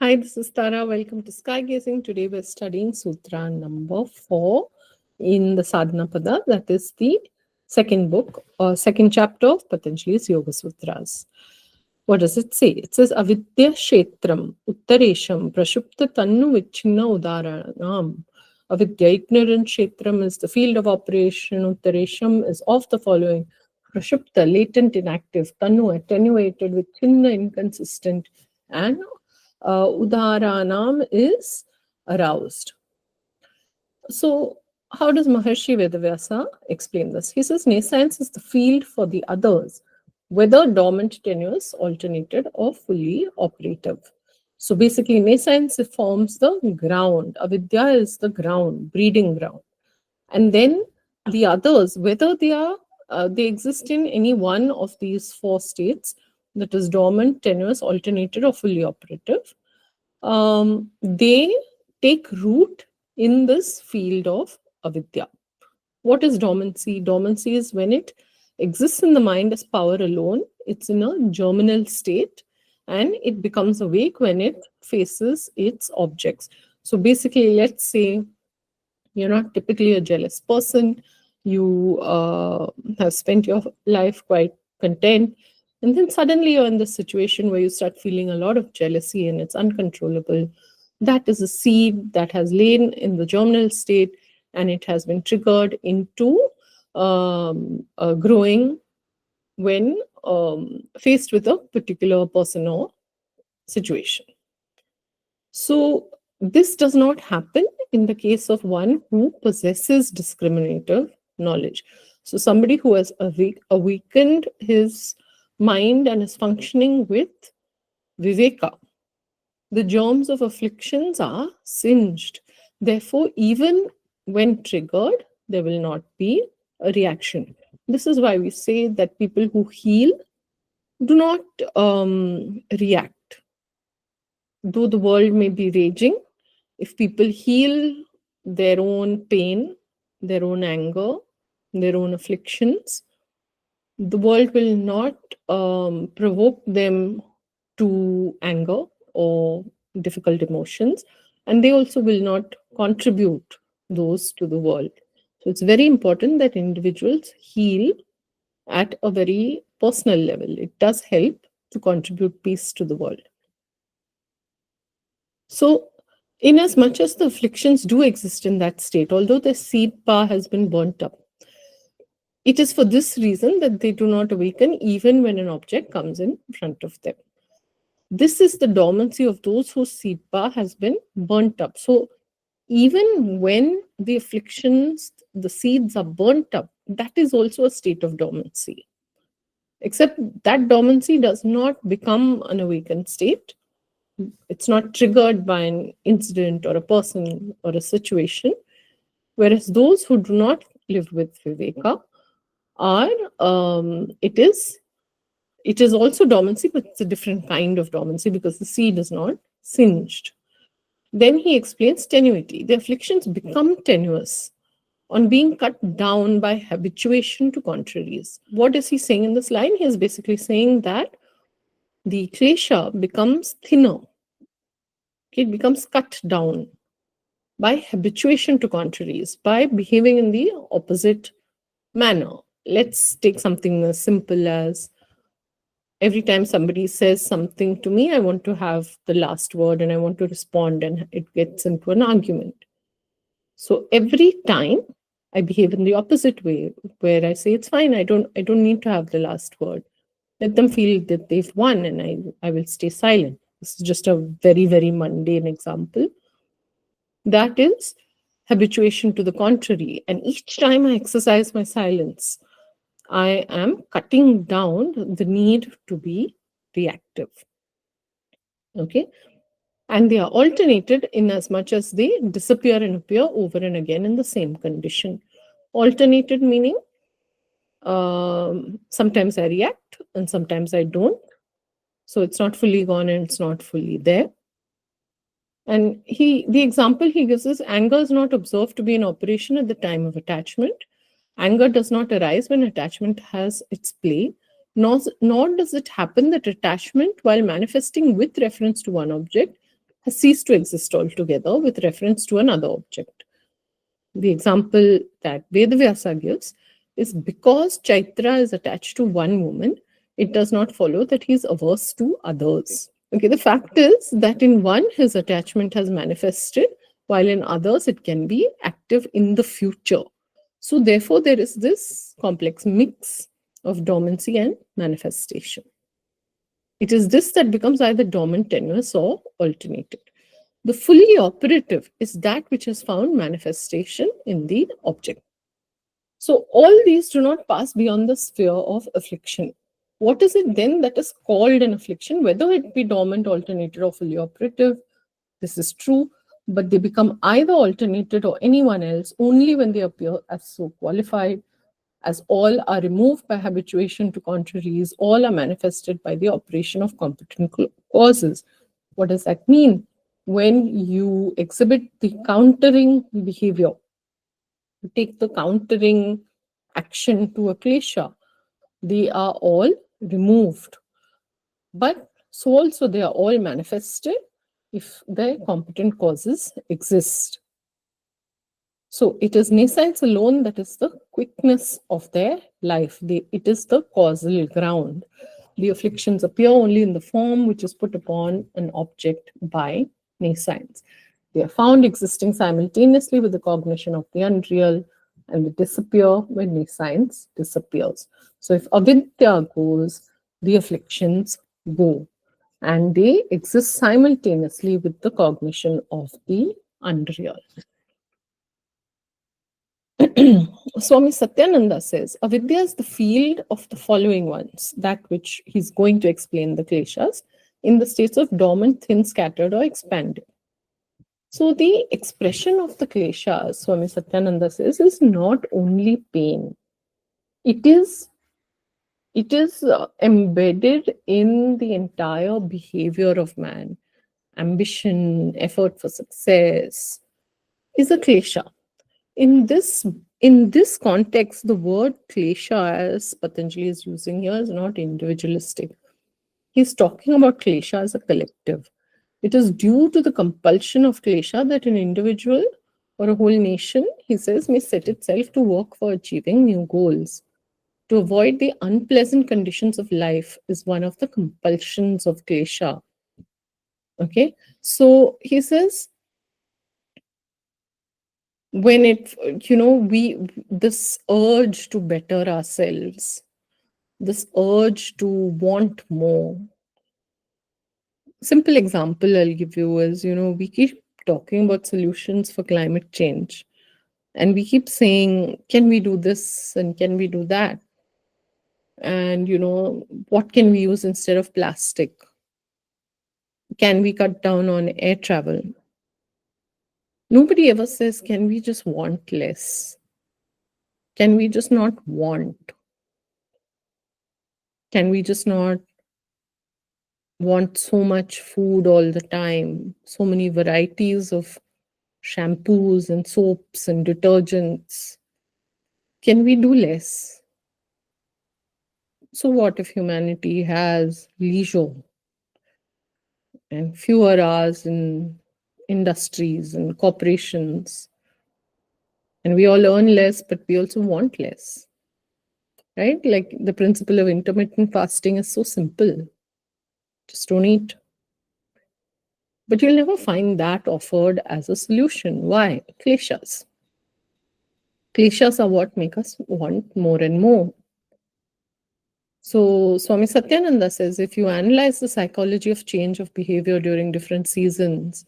Hi, this is Tara. Welcome to Sky Gazing. Today we're studying Sutra number 4 in the Sadhana Pada. That is the second book or second chapter of Patanjali's Yogasutras. What does it say? It says avidyā kśetram-uttareṣāṃ prasupta-tanu-vicchinna-udārāṇām. Avidya, ignorant, kśetram is the field of operation, uttareṣāṃ is of the following: prasupta, latent, inactive; tanu, attenuated, vicchinna, inconsistent; and udārāṇām is aroused. So, how does Maharishi Ved Vyasa explain this? He says, Nescience is the field for the others, whether dormant, tenuous, alternated, or fully operative. So basically, Nescience forms the ground. Avidya is the ground, breeding ground. And then the others, whether they exist in any one of these four states, that is dormant, tenuous, alternated, or fully operative, they take root in this field of avidya. What is dormancy? Dormancy is when it exists in the mind as power alone. It's in a germinal state, and it becomes awake when it faces its objects. So basically, let's say you're not typically a jealous person. You have spent your life quite content, and then suddenly you're in this situation where you start feeling a lot of jealousy and it's uncontrollable. That is a seed that has lain in the germinal state, and it has been triggered into growing when faced with a particular person or situation. So this does not happen in the case of one who possesses discriminative knowledge. So somebody who has awakened his mind and is functioning with viveka. The germs of afflictions are singed. Therefore, even when triggered, there will not be a reaction. This is why we say that people who heal do not react. Though the world may be raging, if people heal their own pain, their own anger, their own afflictions, the world will not provoke them to anger or difficult emotions, and they also will not contribute those to the world. So it's very important that individuals heal at a very personal level. It does help to contribute peace to the world. So, in as much as the afflictions do exist in that state, although the seed power has been burnt up, it is for this reason that they do not awaken even when an object comes in front of them. This is the dormancy of those whose seed power has been burnt up. So, even when the afflictions, the seeds are burnt up, that is also a state of dormancy. Except that dormancy does not become an awakened state. It's not triggered by an incident or a person or a situation. Whereas those who do not live with viveka are, it is also dormancy, but it's a different kind of dormancy because the seed is not singed. Then he explains tenuity. The afflictions become tenuous on being cut down by habituation to contraries. What is he saying in this line? He is basically saying that the klesha becomes thinner. It becomes cut down by habituation to contraries, by behaving in the opposite manner. Let's take something as simple as every time somebody says something to me, I want to have the last word and I want to respond, and it gets into an argument. So every time I behave in the opposite way, where I say it's fine, I don't need to have the last word. Let them feel that they've won, and I will stay silent. This is just a very, very mundane example. That is habituation to the contrary. And each time I exercise my silence, I am cutting down the need to be reactive. Okay? And they are alternated in as much as they disappear and appear over and again in the same condition. Alternated meaning sometimes I react and sometimes I don't. So it's not fully gone and it's not fully there. And the example he gives is anger is not observed to be in operation at the time of attachment. Anger does not arise when attachment has its play, nor does it happen that attachment, while manifesting with reference to one object, has ceased to exist altogether with reference to another object. The example that Ved Vyasa gives is because Chaitra is attached to one woman, it does not follow that he is averse to others. Okay, the fact is that in one, his attachment has manifested, while in others, it can be active in the future. So, therefore, there is this complex mix of dormancy and manifestation. It is this that becomes either dormant, tenuous, or alternated. The fully operative is that which has found manifestation in the object. So all these do not pass beyond the sphere of affliction. What is it then that is called an affliction, whether it be dormant, alternated, or fully operative? This is true, but they become either alternated or anyone else only when they appear as so qualified, as all are removed by habituation to contraries, all are manifested by the operation of competent causes. What does that mean? When you exhibit the countering behavior, you take the countering action to a klesha, they are all removed. But so also they are all manifested if their competent causes exist. So it is Nescience alone that is the quickness of their life. It is the causal ground. The afflictions appear only in the form which is put upon an object by Nescience. They are found existing simultaneously with the cognition of the unreal, and they disappear when Nescience disappears. So if avidya goes, the afflictions go, and they exist simultaneously with the cognition of the unreal. Swami Satyananda says, avidya is the field of the following ones, that which he's going to explain the kleshas, in the states of dormant, thin, scattered, or expanded. So the expression of the kleshas, Swami Satyananda says, is not only pain. It is embedded in the entire behavior of man. Ambition, effort for success is a klesha. In this context, the word klesha, as Patanjali is using here, is not individualistic. He's talking about klesha as a collective. It is due to the compulsion of klesha that an individual or a whole nation, he says, may set itself to work for achieving new goals. To avoid the unpleasant conditions of life is one of the compulsions of klesha. Okay, so he says, when this urge to better ourselves, this urge to want more. Simple example I'll give you is, we keep talking about solutions for climate change, and we keep saying, can we do this and can we do that? And, what can we use instead of plastic? Can we cut down on air travel? Nobody ever says, can we just want less? Can we just not want? Can we just not want so much food all the time? So many varieties of shampoos and soaps and detergents. Can we do less? So what if humanity has leisure and fewer hours in industries and corporations? And we all earn less, but we also want less. Right? Like the principle of intermittent fasting is so simple. Just don't eat. But you'll never find that offered as a solution. Why? Kleshas. Kleshas are what make us want more and more. So Swami Satyananda says, if you analyze the psychology of change of behavior during different seasons,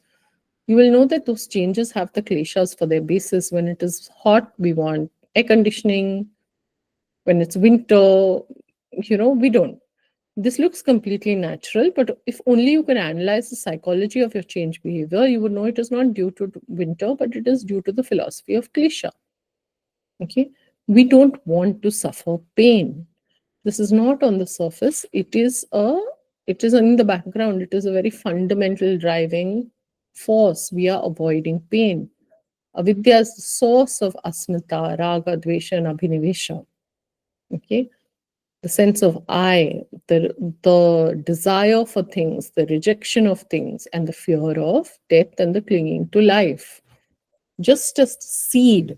you will know that those changes have the kleshas for their basis. When it is hot, we want air conditioning. When it's winter, we don't. This looks completely natural, but if only you can analyze the psychology of your change behavior, you would know it is not due to winter, but it is due to the philosophy of klesha. Okay, we don't want to suffer pain. This is not on the surface. It is in the background. It is a very fundamental driving force. We are avoiding pain. Avidya is the source of asmita, raga, dvesha, and abhinivesha. Okay, the sense of I, the desire for things, the rejection of things, and the fear of death and the clinging to life. Just as seed,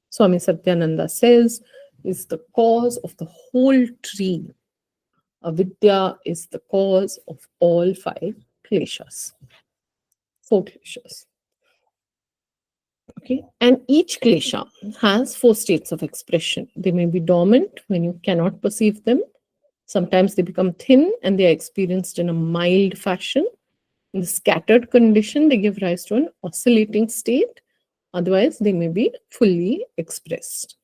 Swami Satyananda says, is the cause of the whole tree. Avidya is the cause of all 5 kleshas, 4 kleshas. Okay, and each klesha has 4 states of expression. They may be dormant when you cannot perceive them. Sometimes they become thin and they are experienced in a mild fashion. In the scattered condition, they give rise to an oscillating state. Otherwise, they may be fully expressed.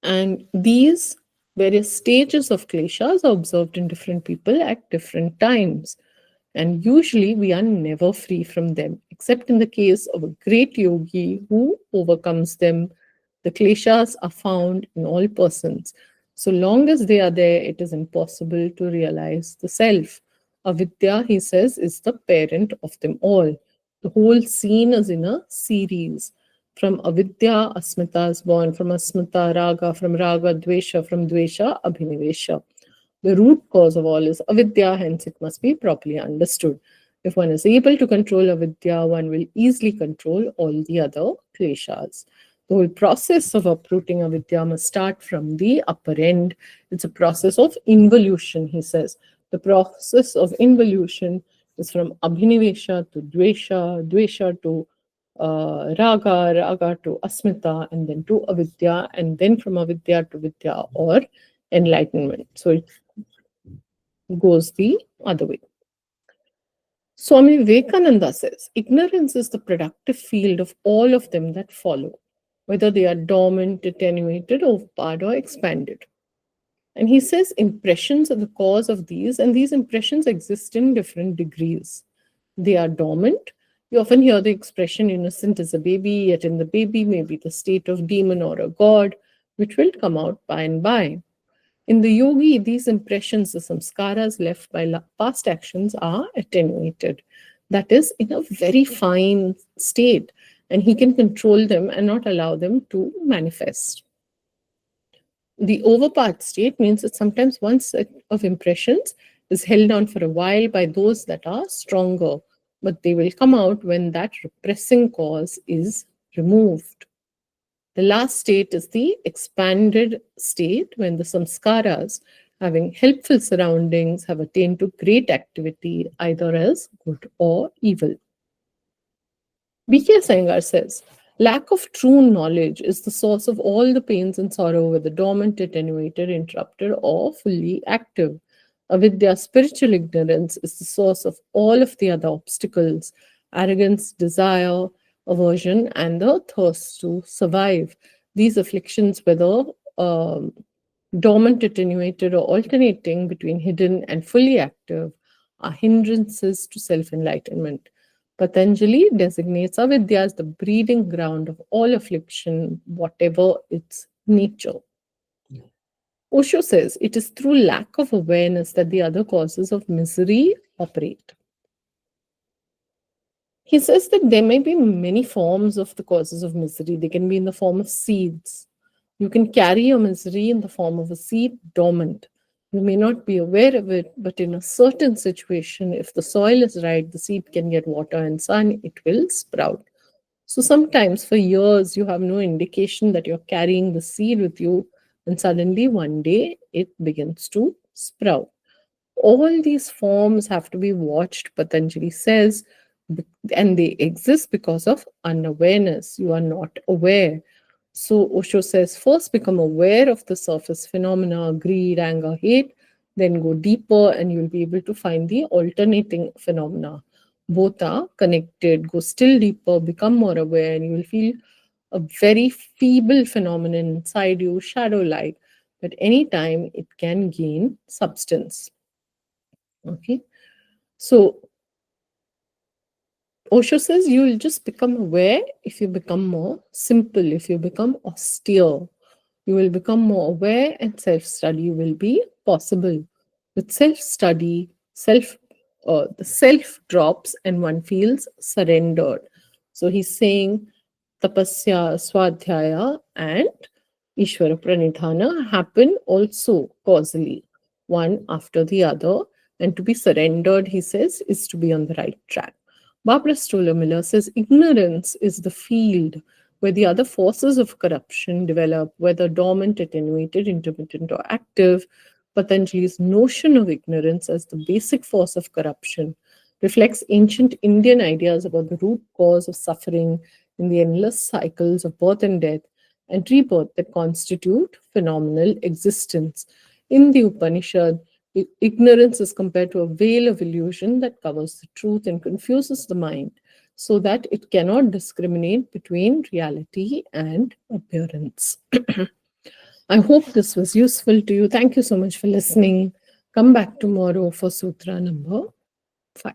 And these various stages of kleshas are observed in different people at different times. And usually we are never free from them, except in the case of a great yogi who overcomes them. The kleshas are found in all persons. So long as they are there, it is impossible to realize the self. Avidya, he says, is the parent of them all. The whole scene is in a series. From avidya, asmita is born. From asmita, raga. From raga, dvesha. From dvesha, abhinivesha. The root cause of all is avidya, hence it must be properly understood. If one is able to control avidya, one will easily control all the other kleshas. The whole process of uprooting avidya must start from the upper end. It's a process of involution, he says. The process of involution is from abhinivesha to dvesha, dvesha to raga, raga to asmita, and then to avidya, and then from avidya to vidya or enlightenment. So it goes the other way. Swami Vivekananda says, ignorance is the productive field of all of them that follow, whether they are dormant, attenuated, overpowered, or expanded. And he says impressions are the cause of these, and these impressions exist in different degrees. They are dormant. You often hear the expression innocent as a baby, yet in the baby may be the state of demon or a god, which will come out by and by. In the yogi, these impressions, the samskaras left by past actions, are attenuated. That is, in a very fine state, and he can control them and not allow them to manifest. The overpowered state means that sometimes one set of impressions is held on for a while by those that are stronger, but they will come out when that repressing cause is removed. The last state is the expanded state, when the samskaras, having helpful surroundings, have attained to great activity, either as good or evil. BKS Iyengar says, lack of true knowledge is the source of all the pains and sorrow, whether dormant, attenuated, interrupted, or fully active. Avidya, spiritual ignorance, is the source of all of the other obstacles: arrogance, desire, aversion, and the thirst to survive. These afflictions, whether dormant, attenuated, or alternating between hidden and fully active, are hindrances to self-enlightenment. Patanjali designates avidya as the breeding ground of all affliction, whatever its nature. Osho says it is through lack of awareness that the other causes of misery operate. He says that there may be many forms of the causes of misery. They can be in the form of seeds. You can carry your misery in the form of a seed dormant. You may not be aware of it, but in a certain situation, if the soil is right, the seed can get water and sun, it will sprout. So sometimes for years, you have no indication that you're carrying the seed with you, and suddenly one day it begins to sprout. All these forms have to be watched, Patanjali says, and they exist because of unawareness. You are not aware. So Osho says, first become aware of the surface phenomena, greed, anger, hate, then go deeper and you'll be able to find the alternating phenomena. Both are connected. Go still deeper, become more aware, and you will feel a very feeble phenomenon inside you, shadow-like, but anytime it can gain substance. Okay, so Osho says you will just become aware if you become more simple, if you become austere. You will become more aware and self-study will be possible. With self-study, the self drops and one feels surrendered. So he's saying tapasya, swadhyaya and Ishvara pranidhana happen also causally. one after the other. And to be surrendered, he says, is to be on the right track. Barbara Stoller Miller says ignorance is the field where the other forces of corruption develop, whether dormant, attenuated, intermittent, or active. Patanjali's notion of ignorance as the basic force of corruption reflects ancient Indian ideas about the root cause of suffering in the endless cycles of birth and death and rebirth that constitute phenomenal existence. In the Upanishad, ignorance is compared to a veil of illusion that covers the truth and confuses the mind so that it cannot discriminate between reality and appearance. I hope this was useful to you. Thank you so much for listening. Come back tomorrow for Sutra number 5.